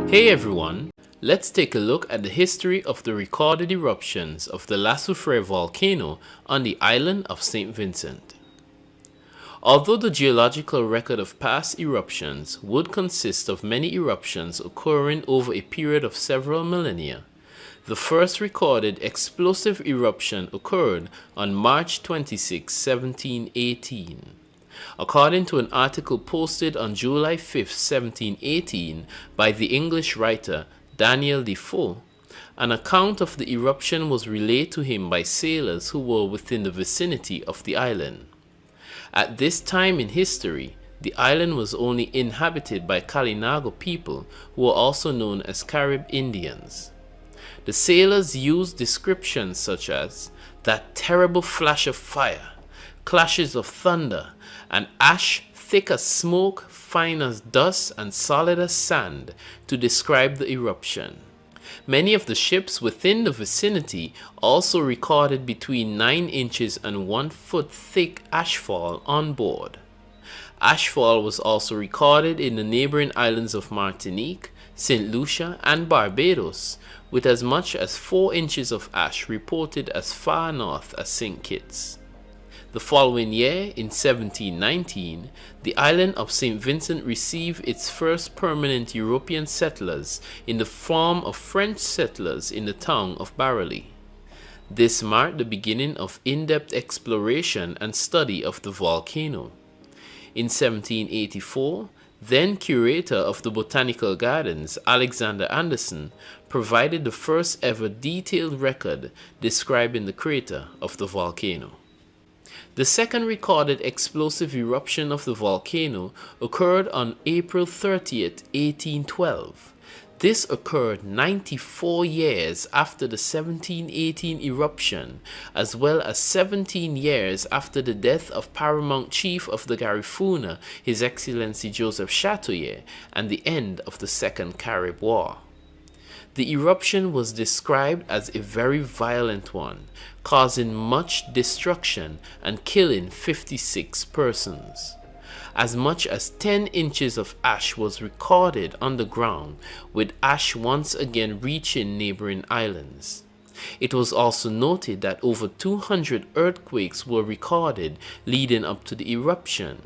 Hey everyone, let's take a look at the history of the recorded eruptions of the Soufriere volcano on the island of St. Vincent. Although the geological record of past eruptions would consist of many eruptions occurring over a period of several millennia, the first recorded explosive eruption occurred on March 26, 1718. According to an article posted on July 5, 1718 by the English writer Daniel Defoe, an account of the eruption was relayed to him by sailors who were within the vicinity of the island. At this time in history, the island was only inhabited by Kalinago people who were also known as Carib Indians. The sailors used descriptions such as that terrible flash of fire, clashes of thunder, and ash thick as smoke, fine as dust, and solid as sand to describe the eruption. Many of the ships within the vicinity also recorded between 9 inches and 1 foot thick ashfall on board. Ashfall was also recorded in the neighboring islands of Martinique, St. Lucia, and Barbados, with as much as 4 inches of ash reported as far north as St. Kitts. The following year, in 1719, the island of St. Vincent received its first permanent European settlers in the form of French settlers in the town of Barraly. This marked the beginning of in-depth exploration and study of the volcano. In 1784, then curator of the Botanical Gardens, Alexander Anderson, provided the first ever detailed record describing the crater of the volcano. The second recorded explosive eruption of the volcano occurred on April 30th, 1812. This occurred 94 years after the 1718 eruption, as well as 17 years after the death of Paramount Chief of the Garifuna, His Excellency Joseph Chatoyer, and the end of the Second Carib War. The eruption was described as a very violent one, causing much destruction and killing 56 persons. As much as 10 inches of ash was recorded on the ground, with ash once again reaching neighboring islands. It was also noted that over 200 earthquakes were recorded leading up to the eruption.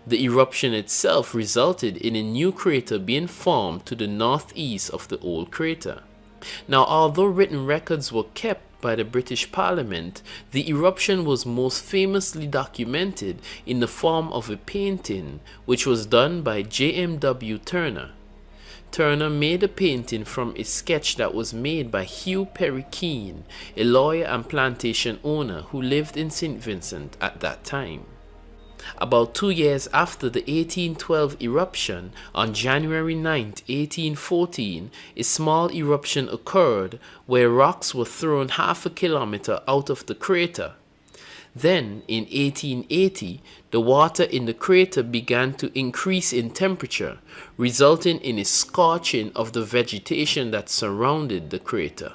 The eruption itself resulted in a new crater being formed to the northeast of the old crater. Now, although written records were kept by the British Parliament, the eruption was most famously documented in the form of a painting which was done by J.M.W. Turner. Turner made a painting from a sketch that was made by Hugh Perry Keene, a lawyer and plantation owner who lived in St. Vincent at that time. About 2 years after the 1812 eruption, on January 9, 1814, a small eruption occurred where rocks were thrown half a kilometer out of the crater. Then, in 1880, the water in the crater began to increase in temperature, resulting in a scorching of the vegetation that surrounded the crater.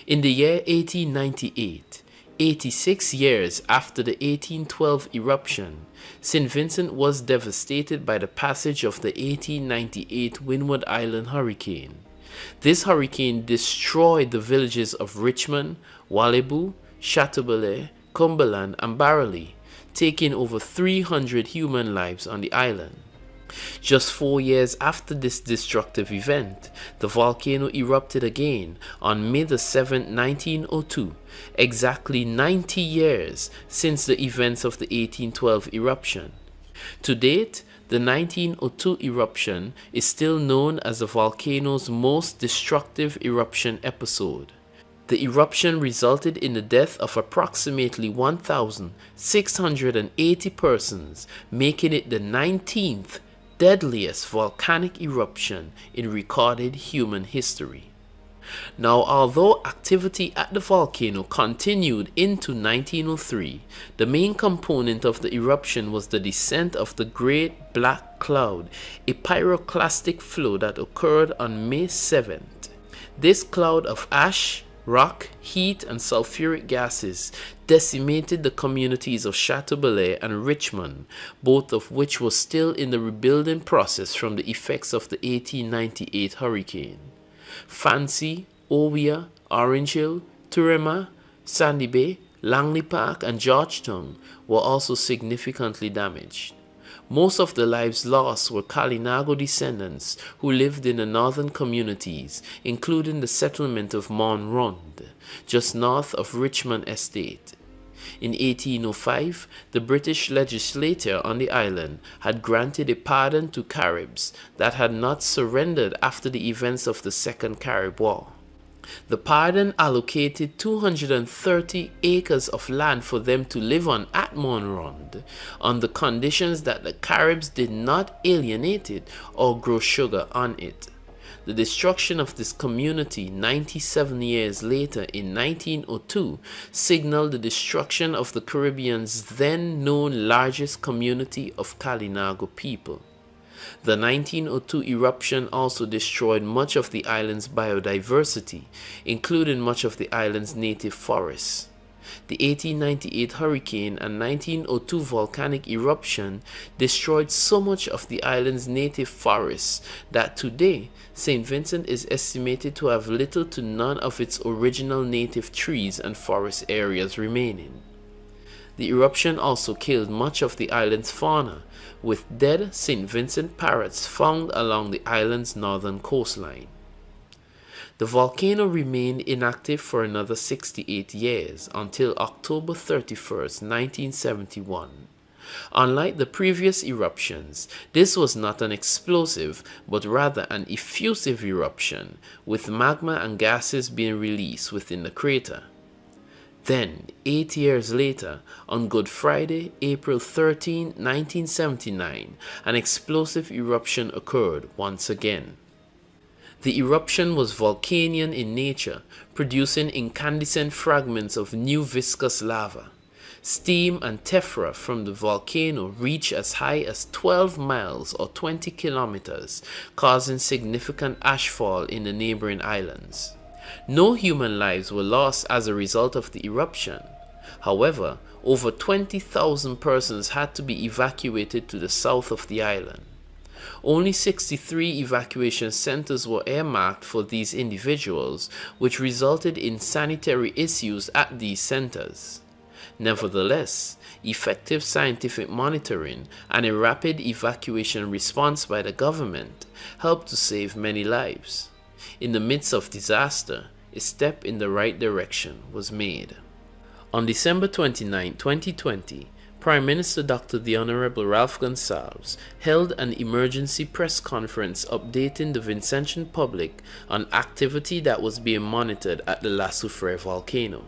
In the year 1898, 86 years after the 1812 eruption, St. Vincent was devastated by the passage of the 1898 Windward Island hurricane. This hurricane destroyed the villages of Richmond, Walibu, Chateaubelair, Cumberland, and Barraly, taking over 300 human lives on the island. Just 4 years after this destructive event, the volcano erupted again on May 7, 1902, exactly 90 years since the events of the 1812 eruption. To date, the 1902 eruption is still known as the volcano's most destructive eruption episode. The eruption resulted in the death of approximately 1,680 persons, making it the 19th deadliest volcanic eruption in recorded human history. Now, although activity at the volcano continued into 1903, the main component of the eruption was the descent of the Great Black Cloud, a pyroclastic flow that occurred on May 7th. This cloud of ash, Rock, heat, and sulfuric gases decimated the communities of Chateaubelair and Richmond, both of which were still in the rebuilding process from the effects of the 1898 hurricane. Fancy, Owia, Orange Hill, Turema, Sandy Bay, Langley Park, and Georgetown were also significantly damaged. Most of the lives lost were Kalinago descendants who lived in the northern communities, including the settlement of Mont Ronde, just north of Richmond Estate. In 1805, the British legislature on the island had granted a pardon to Caribs that had not surrendered after the events of the Second Carib War. The pardon allocated 230 acres of land for them to live on at Mont Ronde on the conditions that the Caribs did not alienate it or grow sugar on it. The destruction of this community 97 years later in 1902 signaled the destruction of the Caribbean's then known largest community of Kalinago people. The 1902 eruption also destroyed much of the island's biodiversity, including much of the island's native forests. The 1898 hurricane and 1902 volcanic eruption destroyed so much of the island's native forests that today St. Vincent is estimated to have little to none of its original native trees and forest areas remaining. The eruption also killed much of the island's fauna, with dead St. Vincent parrots found along the island's northern coastline. The volcano remained inactive for another 68 years until October 31, 1971. Unlike the previous eruptions, this was not an explosive, but rather an effusive eruption, with magma and gases being released within the crater. Then, 8 years later, on Good Friday, April 13, 1979, an explosive eruption occurred once again. The eruption was volcanic in nature, producing incandescent fragments of new viscous lava. Steam and tephra from the volcano reached as high as 12 miles or 20 kilometers, causing significant ashfall in the neighboring islands. No human lives were lost as a result of the eruption. However, over 20,000 persons had to be evacuated to the south of the island. Only 63 evacuation centers were earmarked for these individuals, which resulted in sanitary issues at these centers. Nevertheless, effective scientific monitoring and a rapid evacuation response by the government helped to save many lives. In the midst of disaster, a step in the right direction was made. On December 29, 2020, Prime Minister Dr. the Honorable Ralph Gonsalves held an emergency press conference updating the Vincentian public on activity that was being monitored at the Soufriere volcano.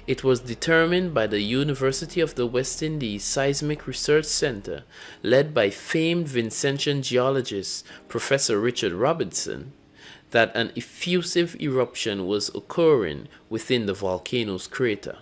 It was determined by the University of the West Indies Seismic Research Center, led by famed Vincentian geologist Professor Richard Robinson, that an effusive eruption was occurring within the volcano's crater.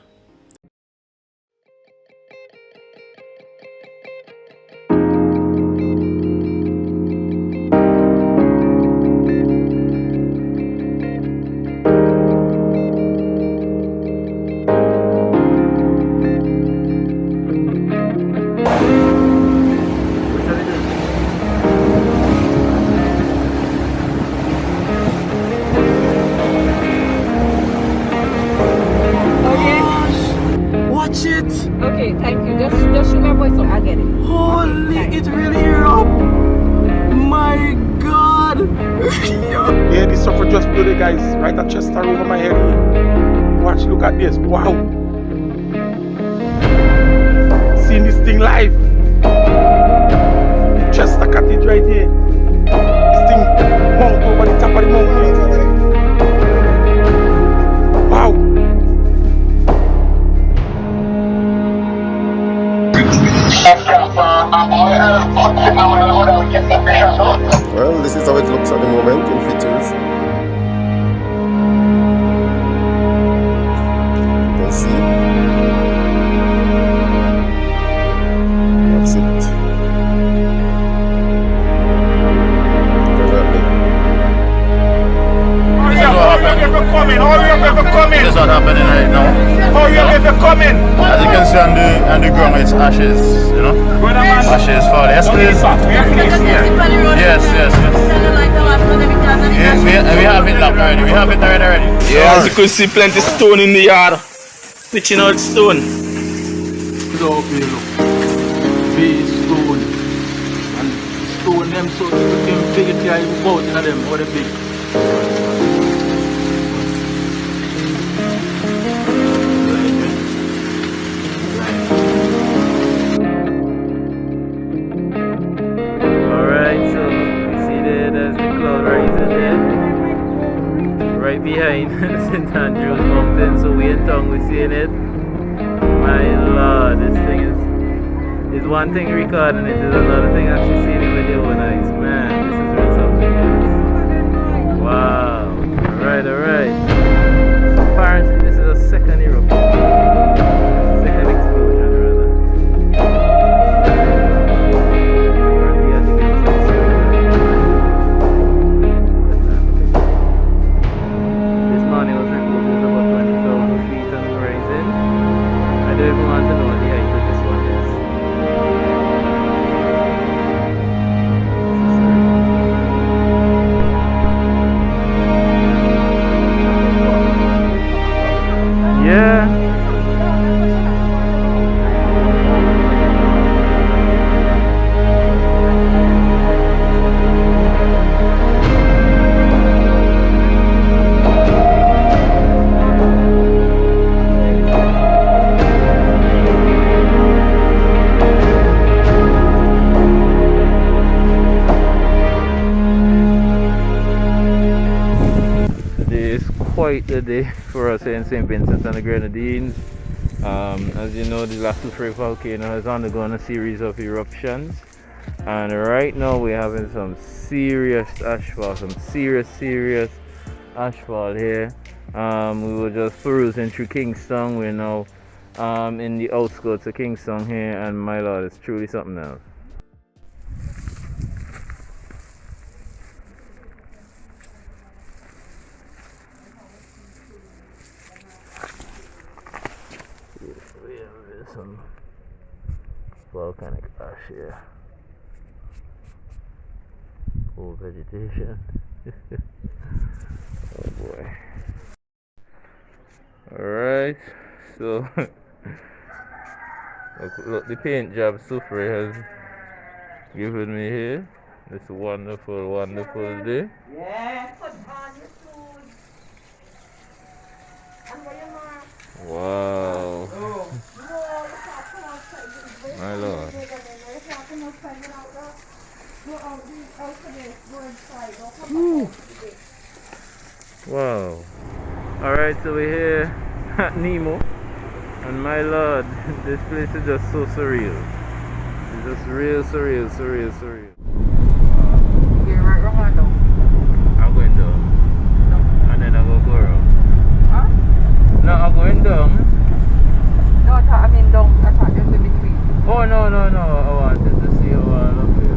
Okay, thank you. Just shoot my voice so I get it. Holy, okay, it really erupt! My God! Yeah, this suffer just blew the guys right at Chester over my head. Watch, look at this. Wow! Seeing this thing live. Chester Cottage right here. This thing mount over the top of the mountain. Wow! Well, this is how it looks at the moment in pictures. You can see. That's it. Hurry up, if you're coming, hurry up if you're coming. you're coming. As you can see on the ground, it's ashes, you know? Brother man. Ashes falling. Yes, please. Yes, yes, yes. We have it locked already. We have it already. Yeah, as you can see, plenty stone in the yard. Pitching out stone. Look, big stone. And stone them so you can big it here, you both in them, what a big. Alright, so you see there's the cloud rising there. Right behind St. Andrew's Mountain, so we in town, we seeing it. My lord, this thing is one thing recording it, is another thing actually seeing it with your own eyes. Man, this is really something else. Wow. Alright. Apparently this is a second eruption. Second explosion rather. Apparently I think it's a this morning was reported about 20,000 feet on the horizon. I don't even want to know what the height of this one is. Yeah. Today is quite the day for us here in St. Vincent and the Grenadines. As you know, the Soufriere volcano has undergone a series of eruptions, and right now we're having some serious ashfall, some serious ashfall here. We were just perusing through Kingston. We're now in the outskirts of Kingston here, and my lord, it's truly something else. We have some volcanic ash here. Old vegetation. Oh boy. Alright, so look the paint job Soufriere has given me here. This wonderful day. Yeah, put on your shoes. And where your mark? Wow. Oh. No, you can't come outside. It's My lord. bigger than that. You can't come outside without that. Go out for this. Go inside. Don't come outside. Wow. Alright, so we're here at Nemo. And my lord, this place is just so surreal. It's just real surreal. You're right around though. I'm going down. And then I go around. Huh? No, I'm going down. No, I mean don't. I thought it was in between. Oh no. I wanted to see how I look here.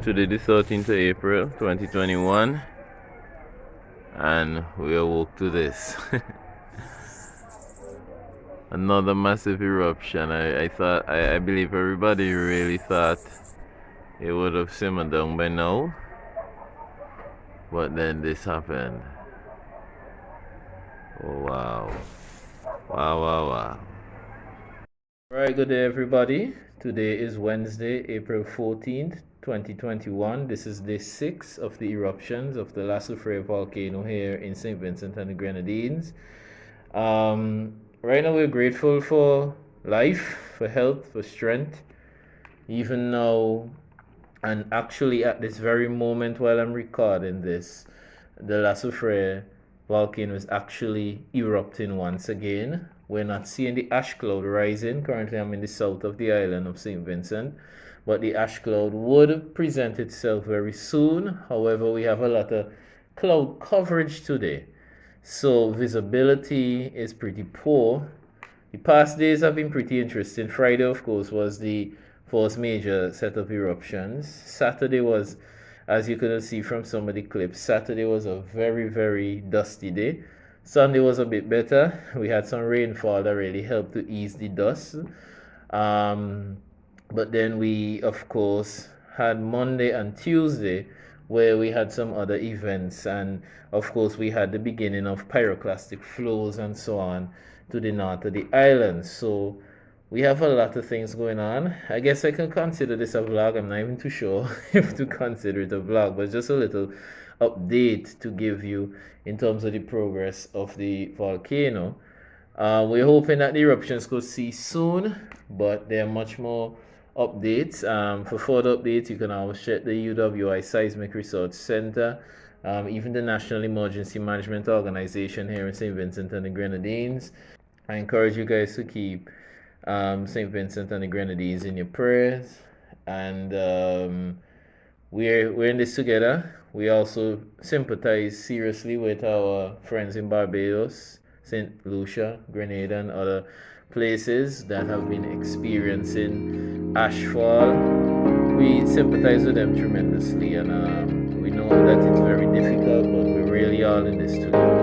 Today the 13th of April 2021, and we awoke to this. Another massive eruption. I believe everybody really thought it would have simmered down by now, but then this happened. Oh wow. Wow. Alright, good day everybody. Today is Wednesday, April 14th, 2021. This is day 6 of the eruptions of the Soufriere volcano here in St. Vincent and the Grenadines. Right now we're grateful for life, for health, for strength. Even now, and actually at this very moment while I'm recording this, the Soufriere volcano is actually erupting once again. We're not seeing the ash cloud rising. Currently I'm in the south of the island of St. Vincent, but the ash cloud would present itself very soon. However, we have a lot of cloud coverage today, so visibility is pretty poor. The past days have been pretty interesting. Friday, of course, was the first major set of eruptions. Saturday was, as you could see from some of the clips, Saturday was a very dusty day. Sunday was a bit better. We had some rainfall that really helped to ease the dust. But then we, of course, had Monday and Tuesday where we had some other events. And, of course, we had the beginning of pyroclastic flows and so on to the north of the island. So we have a lot of things going on. I guess I can consider this a vlog. I'm not even too sure if to consider it a vlog, but just a little update to give you in terms of the progress of the volcano. We're hoping that the eruptions could cease soon, but there are much more updates. For further updates, you can always check the UWI Seismic Research Center, even the National Emergency Management Organization here in St. Vincent and the Grenadines. I encourage you guys to keep St. Vincent and the Grenadines in your prayers, and we're in this together. We also sympathize seriously with our friends in Barbados, St. Lucia, Grenada, and other places that have been experiencing ashfall. We sympathize with them tremendously, and we know that it's very difficult, but we're really all in this together.